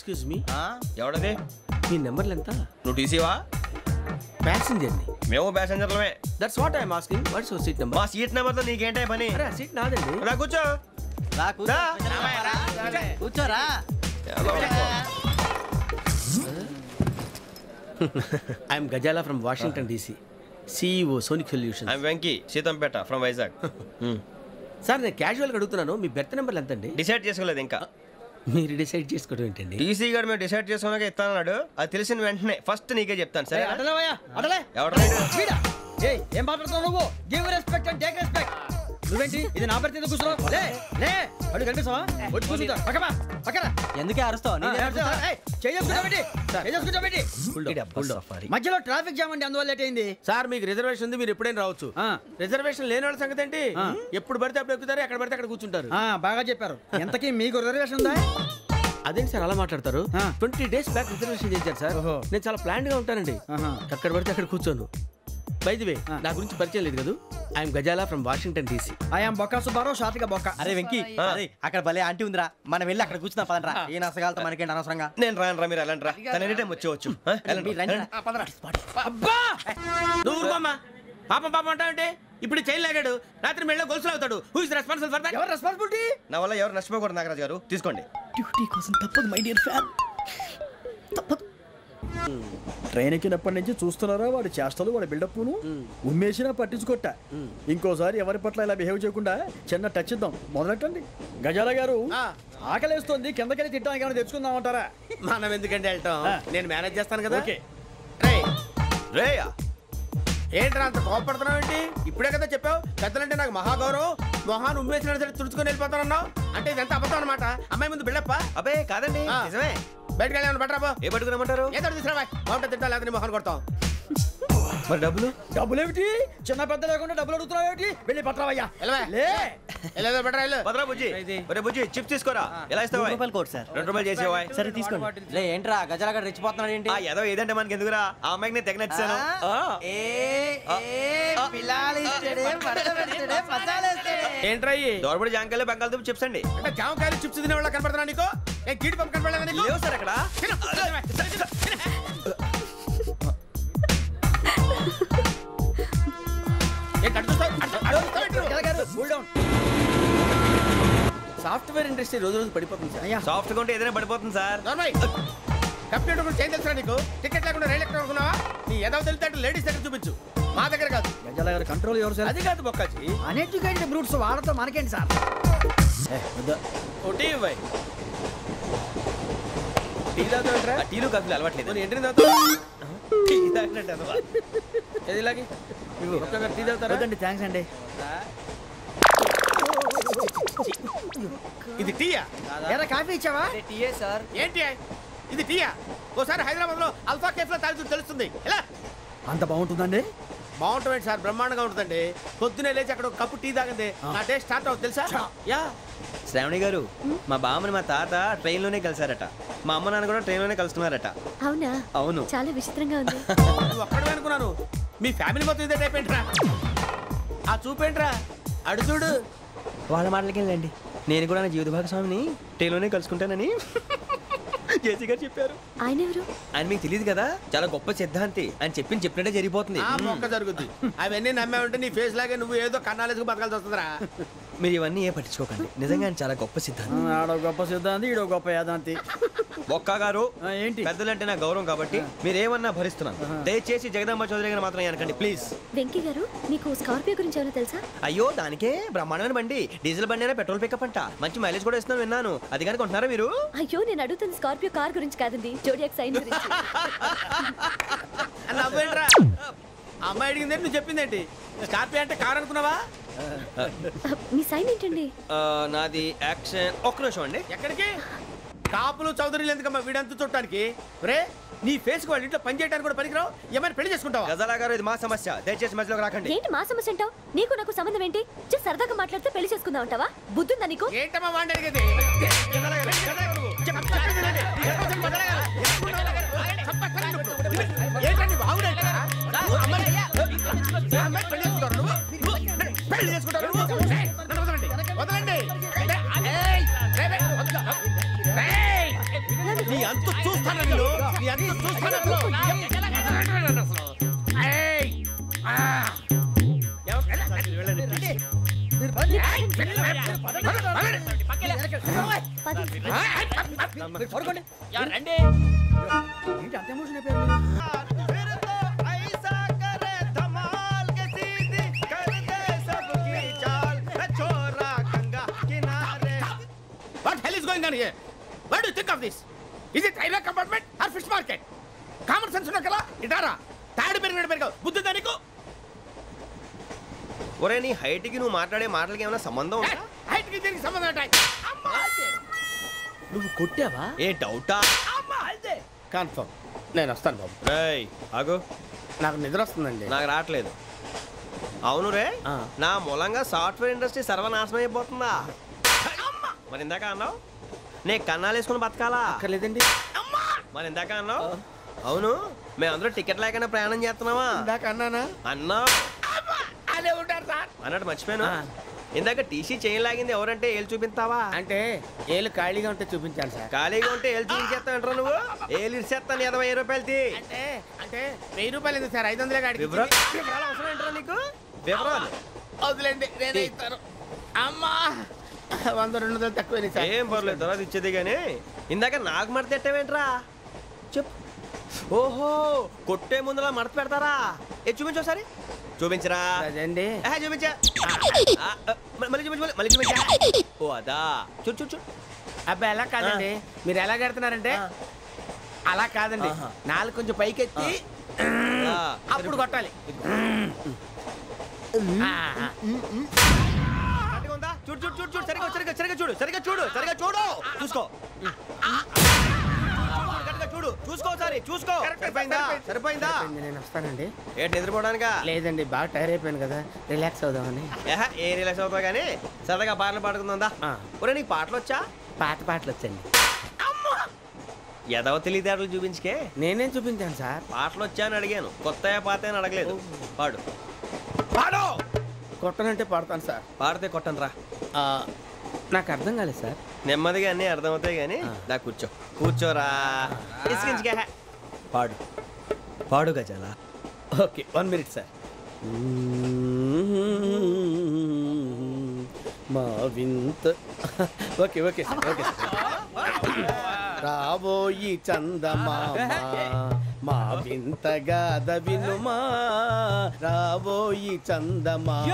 Excuse me. ఎవడది? మీ నెంబర్లు ఎంత? నువ్వు టీసీవా? ప్యాసింజర్ ని. మేము ప్యాసింజర్లమే. That's what I'm asking. What's your seat number? మా సీట్ నెంబర్తో నీకేంటే పని? అరే సీట్ నాదండి. రా కూర్చో. కూర్చోరా. I'm Gazala from Washington DC, CEO Sonic Solutions. I'm Venky, Seethampeta from Vizag. Sir నేను క్యాజువల్గా అడుగుతున్నాను, మీ బెర్త్ నెంబర్లు ఎంత అండి? డిసైడ్ చేసుకోలేదు ఇంకా. మీరు డిసైడ్ చేసుకోవడం ఏంటండి? టీసీ గారు మేము డిసైడ్ చేసుకున్నాక ఇస్తానన్నాడు. అది తెలిసిన వెంటనే ఫస్ట్ నీకే చెప్తాను. సరే ఎవరు? ఏం మాట్లాడుతున్నావు నువ్వు? Give respect and take respect. నువ్వేంటి ఇది నా పరిస్థితి కూర్చున్నావు? లే లే అడుగు కనిపిస్తావా? వచ్చి కూర్చుంటా. పక్కన ఎందుకే అరుస్తావు? మధ్యలో ట్రాఫిక్ జామ్ అండి, అందువల్ల లేట్ అయింది. సార్ మీకు రిజర్వేషన్ ఉంది, మీరు ఎప్పుడైనా రావచ్చు. రిజర్వేషన్ లేని వాళ్ళ సంగతి ఏంటి? ఎప్పుడు పడితే అప్పుడు ఎక్కుతారు, ఎక్కడ పడితే అక్కడ కూర్చుంటారు. బాగా చెప్పారు. ఎంతకీ మీకు రిజర్వేషన్ ఉందా? అదేంటి సార్ అలా మాట్లాడతారు? 20 days బ్యాక్ రిజర్వేషన్ చేశారు సార్. నేను చాలా ప్లాన్డ్ గా ఉంటానండి. అక్కడ పడితే అక్కడ కూర్చోను. బై ది వే, నా గురించి పరిచయం లేదు కదా. I'm Gazala from Washington DC. I'm Bokka Subbarao, షార్ట్గా బొక్క. అరే వెంకీ, అక్కడ భలే ఆంటీ ఉందిరా, మనం వెళ్ళి అక్కడ కూర్చున్నా పదరా. ఏ నసగాలతో మనకేంటి అనవసరంగా. నేను రాను రా, మీరు ఎలాంటి రా. తన ఎనీ టైం వచ్చేవచ్చు. దూరుకోమ్మా. పాపం పాపం అంటావంటే ఇప్పుడు చైన్ లాగాడు, రాత్రి మెళ్ళ గొలుసులు అవుతాడు. Who is responsible for that? ఎవరు రెస్పాన్సిబిలిటీ? నా వల్ల ఎవరు నష్టపోకూడదు నాగరాజు గారు, తీసుకోండి. డ్యూటీ కోసం తప్పదు మై డియర్ ఫ్యాన్, తప్పదు. ట్రైన్ ఎక్కినప్పటి నుంచి చూస్తున్నారా వాడి చేష్టలు, వాడి బిల్డప్ను. ఉమ్మేసినా పట్టించుకోట. ఇంకోసారి ఎవరి పట్ల ఇలా బిహేవ్ చేయకుండా చిన్న టచ్ ఇద్దాం. మొదలెట్టండి. గజాల గారు ఆకలేస్తుంది, కిందకెళ్ళి తిట్టడానికి ఏమైనా తెచ్చుకుందామంటారా? మనం ఎందుకంటే వెళ్తాం, నేను మేనేజ్ చేస్తాను కదా. రేయా ఏంట్రా అంత కోపడుతున్నావు ఏంటి? ఇప్పుడే కదా చెప్పావు పెద్దలంటే నాకు మహాగౌరవం, మొహాన్ని ఉమ్మేసిన సరే తుడుచుకొని వెళ్ళిపోతానన్నావు. అంటే ఇదంతా అబద్ధం అనమాట. అమ్మాయి ముందు బిల్డప్ప? అబ్బే కాదండి, నిజమే. బయటకు వెళ్ళి బట్రాబో. ఏ పట్టుకురమ్మంటారు? ఏదో తీసుకురా, బాగుంటుంది తింటా, లేదా మొహాన్ని కొడతాం. మరి డబ్బులు? డబ్బులు ఏమిటి? చిన్న పెద్ద లేకుండా డబ్బులు అడుగుతున్నావు ఏమిటి? వెళ్ళి పట్టరావయ్యా. భద్రా బుజ్జి, ఒరే బుజ్జి చిప్స్ తీసుకోరా. ఎలా ఇస్తావా? Court sir. 2 రూపాయలు చేసేవా? సరే తీసుకోండి. లే ఏంట్రా గజాల గడ రెచ్చిపోతున్నాడు ఏంటి? ఏదో ఏదంటే మనకి ఎందుకురా, ఆ అమ్మాయికి నేను తెగ నచ్చాను. ఏంట్రా దోరబడి జాంకాయలు బంగాళదుంప చిప్స్ అండి. అంటే జామకాయలు చిప్స్ తినే వాళ్ళ కనపడుతున్నా నీకు? ఏ గీడి పంపు కనపడలేదా నీకు? లేవు సార్ అక్కడ. సాఫ్ట్వేర్ ఇండస్ట్రీ రోజు రోజు పడిపోతుంది సార్. సాఫ్ట్ గా ఉంటే ఏదైనా పడిపోతుంది సార్. కంప్యూటర్ గురించి ఏం తెలుసా నీకు? టికెట్ లేకుండా రైలు ఎక్కడ అనుకున్నావా? నీ ఏదో తెలితే లేడీస్ దగ్గర చూపించు, మా దగ్గర కాదు. గజాల గారు కంట్రోల్ ఎవరు సార్? అది కాదు బొక్కాజీ, అన్ఎడ్యుకేటెడ్ బ్రూట్స్ వాడతో మనకేంటి సార్? టీ ఇవ్వాయి. టీ తాగుతాంట్రా? టీలు కాఫీలు అలవాట్లేదు. ఏంటి తాగుతా? టీ తాగినట్టు ఏది ఇలాగే ఒక్కగారు టీ తాగుతారా? థ్యాంక్స్ అండి. ఇది టీయా? కాఫీ ఇచ్చావా? టీయే సార్. ఏంటి ఇది టీయా? ఓసారి హైదరాబాద్ లో అల్ఫా కేఫ్ లో తాగుతూ తెలుస్తుంది. ఎలా అంత బాగుంటుందండి? బాగుంటుంది సార్, బ్రహ్మాండంగా ఉంటుందండి. పొద్దునే లేచి అక్కడ ఒక కప్పు టీ తాగింది నా డే స్టార్ట్ అవుతుంది తెలుసా? యా. శ్రావణి గారు, మా బామ్మని మా తాత ట్రైన్ లోనే కలిసారట. మా అమ్మ నాన్న కూడా ట్రైన్ లోనే కలుస్తున్నారట. అవునా? అవును. చాలా విచిత్రంగా ఉంది. నువ్వు ఒక్కడే అనుకున్నాను, మీ ఫ్యామిలీ మొత్తం ఇదే టైప్ ఏంట్రా? ఆ చూపేంట్రా, అడు చూడు. వాళ్ళ మాటలకి వెళ్ళండి. నేను కూడా నా జీవిత భాగస్వామిని ట్రైన్ లోనే కలుసుకుంటానని జేసీ గారు చెప్పారు. ఆయన ఎవరు? ఆయన మీకు తెలియదు కదా, చాలా గొప్ప సిద్ధాంతి. అని చెప్పినట్టే జరిగిపోతుంది. ఆ మొక్క జరుగుద్ది. అవన్నీ నమ్మావంటే నీ ఫేస్ లాగే నువ్వు ఏదో కన్నాలేసుకు బతకాల్సి వస్తుందిరా. మీరు ఇవన్నీ ఏ పట్టించుకోకండి, నిజంగా ఆయన చాలా గొప్ప సిద్ధాంతి. ఆడో గొప్ప సిద్ధాంతి, ఈడో గొప్ప యాదాంతి. బొక్క గారు, ఏంటి? పెద్దలంటే నా గౌరవం కాబట్టి మీరేమన్నా భరిస్తున్నాను. దయచేసి జగదాంబ చౌదరి గారు మాత్రం అనకండి ప్లీజ్. వెంకీ గారు, మీకు స్కార్పియో గురించి ఏమైనా తెలుసా? అయ్యో దానికే బ్రహ్మాండమైన బండి, డీజిల్ బండి అయినా పెట్రోల్ పికప్ అంట, మంచి మైలేజ్ కూడా ఇస్తున్నాను విన్నాను. అది కానీ కొంటున్నారా మీరు? అయ్యో నేను అడుగుతుంది స్కార్పియో కార్ గురించి కాదండి, జోడియాక్ సైన్ గురించి. నవ్వేంట్రా? అమ్మాయి అడిగింది నువ్వు చెప్పిందేంటి? స్కార్పియో అంటే కార్ అనుకున్నావా? మీ సైన్ ఏంటండి? నాది యాక్షన్. ఒక్క నిమిషం అండి. ఎక్కడికి? కాపులు చౌదరులు ఎందుకమ్మా వీడంతా చూడటానికి? రే నీ ఫేస్ కు వాళ్ళ ఇంట్లో పని చేయడానికి కూడా పనికిరావు. ఏమైనా పెళ్లి చేసుకుంటావా? గజాలా గారు, ఇది మా సమస్య, దయచేసి మధ్యలోకి రాకండి. ఏంటి మా సమస్య అంటావు? నీకు నాకు సంబంధం ఏంటి? జస్ట్ సరదాగా మాట్లాడితే పెళ్లి చేసుకుందాం అంటావా? బుద్ధుందా నీకు? ఏంటమ్మా వాడిని అడిగేది? పెళ్లి చేసుకుంటారు వదలండి. అంత చూస్తాను నీ అంత చూస్తాను What hell is going on here? What do you think of this? Is it railway compartment or fish market? Common sense ఉన్నా కదా ఇటారా తాడు పెరిగినట్టు బుద్ధి దానికి ఒరే నీ హైట్ కి నువ్వు మాట్లాడే మాటలకి ఏమైనా సంబంధం ఉందా? హైట్ కి దీనికి సంబంధం ఉంటాయి. నువ్వు కొట్టావా? ఏ డౌటా? కన్ఫర్మ్ నేను వస్తాను బాబు. రేయ్ ఆగు, నాకు నిద్ర వస్తుందండి. నాకు రావట్లేదు. అవును రే, నా మూలంగా సాఫ్ట్వేర్ ఇండస్ట్రీ సర్వనాశనం అయిపోతుందా? మరి ఇందాక అన్నావు నే కన్నాలు వేసుకుని బతకాలా? అక్కర్లేదండి. మరి ఇందాక అన్నావు అవును మేమందరూ టికెట్ లేకుండా ప్రయాణం చేస్తున్నావా? ఇందాక అన్నానా? అన్నావు. అదే ఉంటారు సార్. అన్నట్టు మర్చిపోయాను, ఇందాక టీసీ చేయి లాగింది ఎవరంటే ఏళ్ళు చూపిస్తావా? అంటే ఏళ్ళు ఖాళీగా ఉంటే చూపించాను సార్. ఖాళీగా ఉంటే ఏళ్ళు చూపించేస్తానంటారా నువ్వు? ఏళ్ళు ఇచ్చేస్తాను 20 రూపాయలు తీ. అంటే 1000 రూపాయలు ఎందుకు సార్? 500 కాడికి. వివరాలు అవసరం ఏంటరా నీకు? వివరాలు వదిలేండి, నేనే ఇస్తాను. అమ్మా 100-200 తక్కువ సార్. ఏం పర్లేదు, తర్వాత ఇచ్చేది కానీ ఇందాక నాకు మడత పెట్టావేంట్రా? చెప్పు. ఓహో, కొట్టే ముందులా మడత పెడతారా? ఏ చూపించు ఒకసారి. చూపించరా? అదండి. చూపించా. మళ్ళీ చూపించు, మళ్ళీ చూపించా. ఓ అదా, చూడు చూడు చూడు. అబ్బాయి ఎలా కాదండి, మీరు ఎలా కడుతున్నారంటే అలా కాదండి. నాలుగు కొంచెం పైకెత్తి అప్పుడు కొట్టాలి. చూడు చూడు చూడు చూడు, సరిగా సరిగా సరిగా చూడు, సరిగా చూడు, సరిగా చూడు, చూసుకో. చూడు చూసుకో, సరే చూసుకో. సరిపోయిందా? సరిపోయిందా? నేను వస్తానండి. ఏంటి నిద్రపోవడానికా? లేదండి, బాగా టైర్ అయిపోయాను కదా, రిలాక్స్ అవుదామని. ఏ రిలాక్స్ అవుతావు కానీ సరదాగా పాటలు పాడుకుందా? ఒరే నీకు పాటలు వచ్చా? పాత పాటలు వచ్చండి. ఎదవ తెలివితేటలు చూపించుకే. నేనేం చూపించాను సార్? పాటలు వచ్చా అని అడిగాను, కొత్త పాత అని అడగలేదు. పాడు పాడు. కొట్టనంటే పాడతాను సార్. పాడితే కొట్టను రా. నాకు అర్థం కాలేదు సార్. నెమ్మదిగా అన్నీ అర్థమవుతాయి కానీ దా కూర్చో. కూర్చోరా. పాడు పాడు గజాల. Okay, 1 minute sir. మా వింత. Okay okay sir, okay sir. రాబోయి చందమామ మా వింతగా దవినుమా, రాబోయి చందమామ.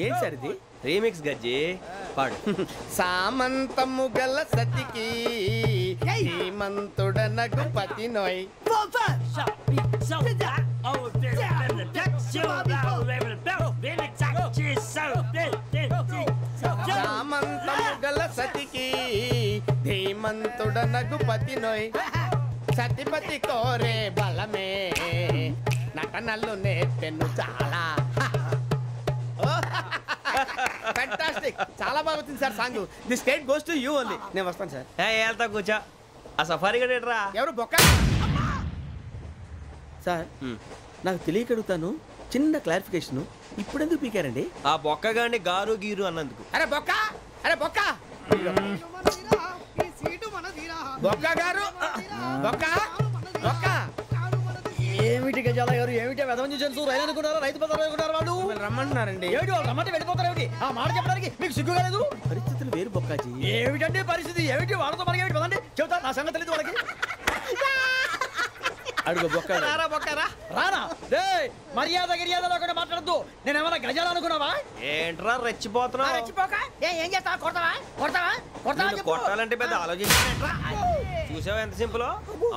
ఏం సార్ ఇది? రీమిక్స్ గజ్జి. పాడు. సామంతము గల సతికి హేమంతుడనగు పతి నోయ్. సామంతము గల సతికి ధీమంతుడనగు పతి నోయ్. సతిపతి కోరే బలమే నటనలు నేర్పెను చాలా. ఫ్యాంటాస్టిక్, చాలా బాగా వచ్చింది sir song. The state goes to you only. నేను వస్తాను సార్. వెళ్తా కూర్చో. ఆ సఫారీ గడేట్రా? ఎవరు బొక్క సార్? నాకు తెలియక అడుగుతాను, చిన్న క్లారిఫికేషన్. ఇప్పుడు ఎందుకు పీకారండి? ఆ బొక్కగాండి గారు గీరు అన్నందుకు. అరే బొక్క, అరే బొక్క, బొక్క గారు, బొక్క బొక్క. ఏమిటి గజాల గారు, ఏమిటి వెదవని చూసాను? రైలు అనుకున్నారా? రైతు బజార్ అనుకున్నారు వాళ్ళు? రమ్మంటున్నారండి. ఏమిటి వాళ్ళు రమ్మంటే వెళ్ళిపోతారు? ఏమిటి ఆ మాట చెప్పడానికి మీకు సిగ్గు కాలేదు? పరిస్థితులు వేరు బొక్కాజీ. ఏమిటండి పరిస్థితి? ఏమిటి వాళ్ళతో మనకి ఏమిటి పదండి చెబుతా, నా సంగతి తెలియదు వాళ్ళకి. అడుగు బొక్క. రారా బొక్కరా. రానా? మర్యాద గిర్యాద లేకుండా మాట్లాడద్దు. నేను ఏమైనా గజాలు అనుకున్నావా? ఏంట్రా రెచ్చిపోతున్నావు? ఏం చేస్తా? కొడతావా? కొడతావా? కొడతావా? కొట్టాలంటే పెద్ద ఆలోచించా. చూసావా ఎంత సింపుల్?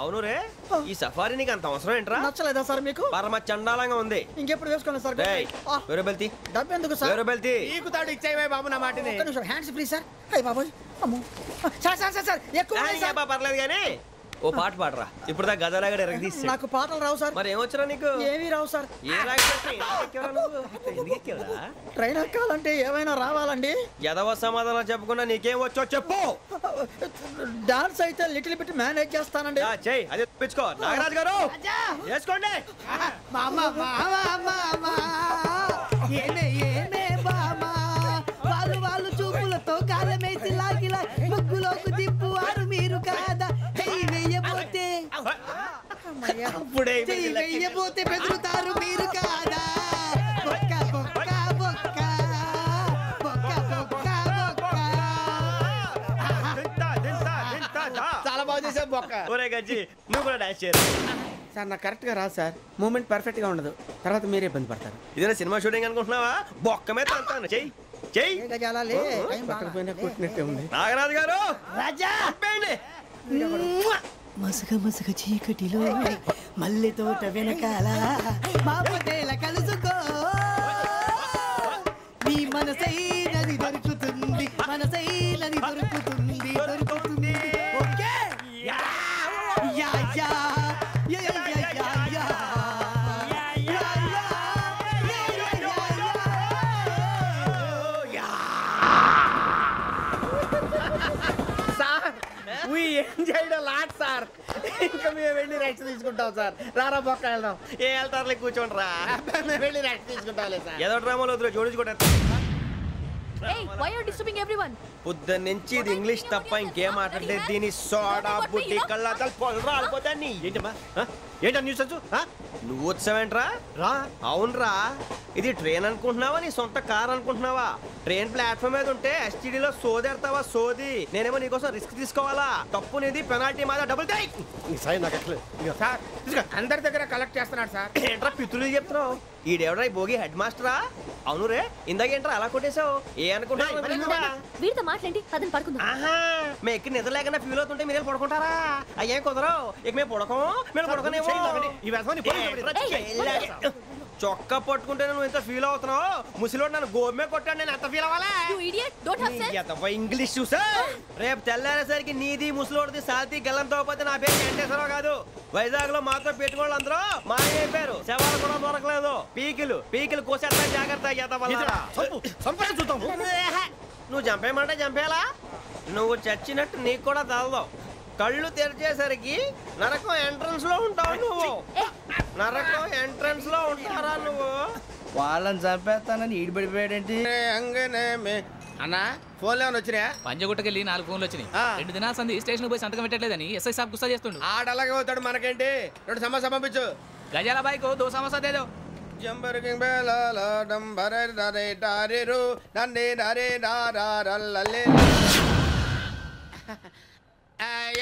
అవును రే, ఈ సఫారీ నీకు అంత అవసరం ఏంట్రా? నచ్చలేదా సార్ మీకు? పరమ చండాలంగా ఉంది. ఇంకెప్పుడు వేసుకోండి సార్. వేరబెల్తి డబ్బు ఎందుకు సార్? వేరబెల్తి నీకు తాడు ఇచ్చేవే బాబు నా మాటని. Hands free sir. అయ్యి బాబోయ్, అమ్మో సార్ సార్ సార్ సార్ ఎక్కువ. పర్లేదు కానీ ఓ పాట పాడరా. ఇప్పుడు దా గదలాగడ ఎరగ తీసి. నాకు పాటలు రావు సార్. మరి ఏమొచ్చరా నీకు? ఏమీ రావు సార్. ఏ ట్రైన్ ఎక్కాలంటే ఏమైనా రావాలండి. ఎదవ సమాధానం చెప్పకుండా నీకేం వచ్చో చెప్పు. డాన్స్ అయితే లిటిల్ బిట్ మేనేజ్ చేస్తానండి. చెయ్యి, అదే తెప్పించుకో. నాగరాజు గారు చేసుకోండి. ఏమే ఏమే బామా వాళ్ళు అప్పుడే వెయ్యబోతే బెదురుతారు మీరు కాదా బొక్క బొక్క బొక్క బొక్క బొక్క బొక్క. చాలా బాగా చేసావు బొక్క. ఒరే గజ్జి నువ్వు కూడా డాన్స్ చేయరు. సార్ నాకు కరెక్ట్గా రాదు సార్. మూమెంట్ పర్ఫెక్ట్గా ఉండదు, తర్వాత మీరే ఇబ్బంది పడతారు. ఇదేనా సినిమా షూటింగ్ అనుకుంటున్నావా? బొక్క మీద అంటాను. చెయ్యి చెయ్యి. పక్కన పోయినా కొట్టినట్టే ఉంది. నాగరాజు గారు రాజా ఆపేయండి. మసక మసక చీకటిలో మల్లె తోట వెనకాల మా పటేల కలుసుకో నీ మనసైనది దొరుకుతుంది మనసైనది దొరుకుతుంది దొరుకుతుంది. Okay yeah yeah yeah yeah yeah yeah yeah. We enjoyed a lot, sir. ఇంకా మేము వెళ్ళి రెస్ట్ తీసుకుంటాం సార్. రారా బొక్క వెళ్దాం. ఏ వెళ్తారులే కూర్చోండి రా. మేము వెళ్ళి రెస్ట్ తీసుకుంటాంలే సార్. ఏదో డ్రామాలో వద్దు జోడించుకుంటా. Hey, why are you disturbing everyone? పొద్దున్న నుంచి ఇది ఇంగ్లీష్ తప్ప ఇంకేం మాట్లాడలేదు. దీని సోడా బుద్ధి కళ్ళ పొలం రాలిపోతా నీ. ఏంటమ్మా ఏంటా న్యూస్ వచ్చు? నువ్వు వచ్చావేంట్రా? రా. అవునరా, ఇది ట్రైన్ అనుకుంటున్నావా నీ సొంత కార్ అనుకుంటున్నావా? ట్రైన్ ప్లాట్ఫామ్ మీద ఉంటే ఎస్టీడీలో సోదేడతావా సోది? నేనేమో నీకోసం రిస్క్ తీసుకోవాలా? తప్పు నీది, పెనాల్టీ మాదా, డబుల్ టై. సార్ అందరి దగ్గర కలెక్ట్ చేస్తున్నాడు సార్. ఏంట్రా పితులు చెప్తున్నావు? ఈడెవడ్రా ఈ భోగి హెడ్ మాస్టరా? అవును రే, ఇందాకేంట్రా అలా కొట్టేశావు? ఏ అనుకుంటున్నావు? వీరితో మాట్లాడి అతను పడుకుందాం. ఆహా, మేము ఎక్కడ నిద్ర లేకుండా ఫీల్ అవుతుంటే మీరు పడుకుంటారా? అయ్యేం కుదరవు. ఇక మేము పడకం, మేము పడకనేమో. చొక్కా పట్టుకుంటే నువ్వు ఎంత ఫీల్ అవుతున్నావు? ముసలివాడు నన్ను గోమే కొట్టాడు, నేను ఎంత ఫీల్ అవ్వాలా? You idiot, don't have sense. English చూసా? రేపు తెల్లారేసరికి నీది ముసలోడిది సాల్తీ గల్లంతో పోతే నా పేరు వెంకటేశ్వరరావు కాదు. వైజాగ్ లో మాతో పెట్టుకోళ్ళు అందరూ మాయైపోయారు. శవాలు కూడా దొరకలేదు. పీకిలు కోసేస్తా జాగ్రత్త. నువ్వు చంపేయమంటే చంపేలా? నువ్వు చచ్చినట్టు నీకు కూడా తగదు. కళ్ళు తెరిచేసరికి నరకం ఎంట్రన్స్ లో ఉంటావు నువ్వు. నరకం ఎంట్రన్స్ లో ఉంటారా నువ్వు? వాళ్ళని చంపేస్తానని ఈడిపడిపోయాడేంటి? అన్నా ఫోన్లో వచ్చినా? పంజగుట్టకెళ్ళి 4 ఫోన్లు వచ్చినాయి. 2 దినాల సంది స్టేషన్ పోయి సంతకం పెట్టలేదని ఎస్ఐ సాబ్ గుస్తా చేస్తుండు. ఆడలాగే పోతాడు, మనకేంటి? 2 సమస్య పంపించు. గజాల బైక్ 2 సమస్య దేదో.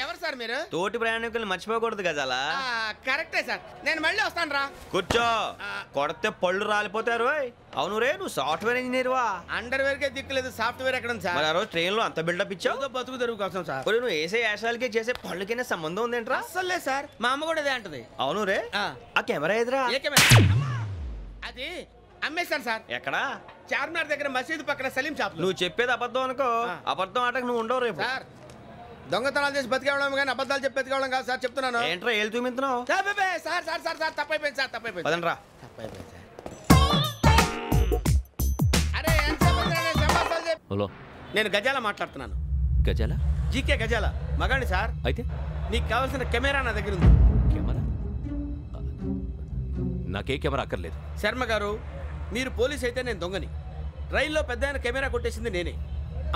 ఎవరు సార్ మీరు? తోటి ప్రయాణికుల్ని మర్చిపోకూడదు గజాలా. కరెక్టే సార్, నేను మళ్ళీ వస్తాను రా. కూర్చో, కొడితే పళ్ళు రాలిపోతారు. అవును రే, నువ్వు సాఫ్ట్వేర్ ఇంజనీర్ వా? అండర్వేర్ కే దిక్కులేదు, సాఫ్ట్వేర్ ఎక్కడ ఉంది సార్? మరి ఆ రోజు ట్రైన్ లో అంత బిల్డప్ ఇచ్చావు. బతుకు తెరువు కోసం సార్. నువ్వు వేసే యాశాలకి చేసే పళ్ళకైనా సంబంధం ఉందేంట్రా? అస్సలు లేదు సార్, మా అమ్మ కూడా అదే అంటది. అవును రే, ఆ కెమెరా ఎదురా? ఏ కెమెరా? అది అమ్మేశాను సార్. ఎక్కడా? చార్మినార్ దగ్గర మసీదు పక్కన సలీం షాప్. నువ్వు చెప్పేది అబద్ధం అనుకో. అబద్ధం ఆటకు నువ్వు ఉండవు రేపు. సార్ దొంగతనాలు చేసి బతికేవడం కానీ అబద్ధాలు చెప్పి బతికేవడం కాదు సార్, చెప్తున్నాను. ఏంట్రా ఏళ్ళు చూపించున్నావు? సార్ సార్ సార్ సార్ తప్పైపోయింది సార్, తప్పైపోయింది. పదండ్రా. తప్పైపోయింది సార్. అరే హలో, నేను గజాల మాట్లాడుతున్నాను. గజాల? జీకే గజాల మగాండి సార్. అయితే నీకు కావాల్సిన కెమెరా నా దగ్గర ఉంది. కెమెరా? నాకే కెమెరా అక్కర్లేదు. శర్మ గారు, మీరు పోలీస్ అయితే నేను దొంగని. రైల్లో పెద్ద ఆయన కెమెరా కొట్టేసింది నేనే.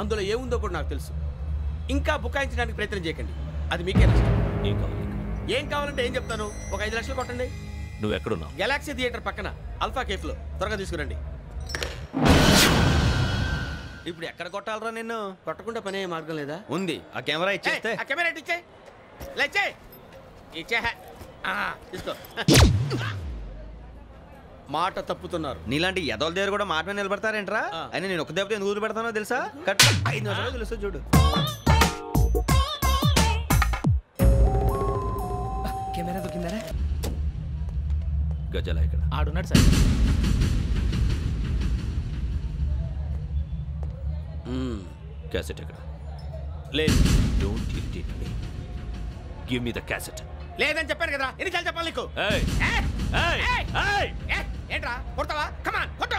అందులో ఏముందో కూడా నాకు తెలుసు. ఇంకా బుకాయించడానికి ప్రయత్నం చేయకండి, అది మీకే నష్టం. ఏం కావాలి? ఏం కావాలంటే ఏం చెప్తాను, ఒక 5 లక్షలు కొట్టండి. నువ్వు ఎక్కడున్నావు? గెలాక్సీ థియేటర్ పక్కన అల్ఫా కేఫ్ లో, త్వరగా తీసుకురండి. ఇప్పుడు ఎక్కడ కొట్టాలరా నిన్ను? కొట్టకుండా పనే మార్గం లేదా? ఉంది, ఆ కెమెరా ఇచ్చేస్తే. ఆ కెమెరా ఇచ్చే లేచే ఇచ్చే తీసుకో. మాట తప్పుతున్నారు. నీలాంటి ఎదల దగ్గర కూడా మాట మీద నిలబడతారేంట్రా? అయినా నేను ఒక దెబ్బతో ఎందుకు పెడతానో తెలుసా? కట్ 5 నిమిషాలు తెలుసు చూడు. కెమెరా దొరికిందరా? గజాల ఇక్కడ ఆడున్నాడు సార్. క్యాసెట్ ఎక్కడ? లేదు. Don't irritate me. Give me the cassette. లేదని చెప్పాను కదా, ఎన్నిసార్లు చెప్పాలి నీకు? ఏంట్రా కొడతావా? కమాన్ కొట్టు.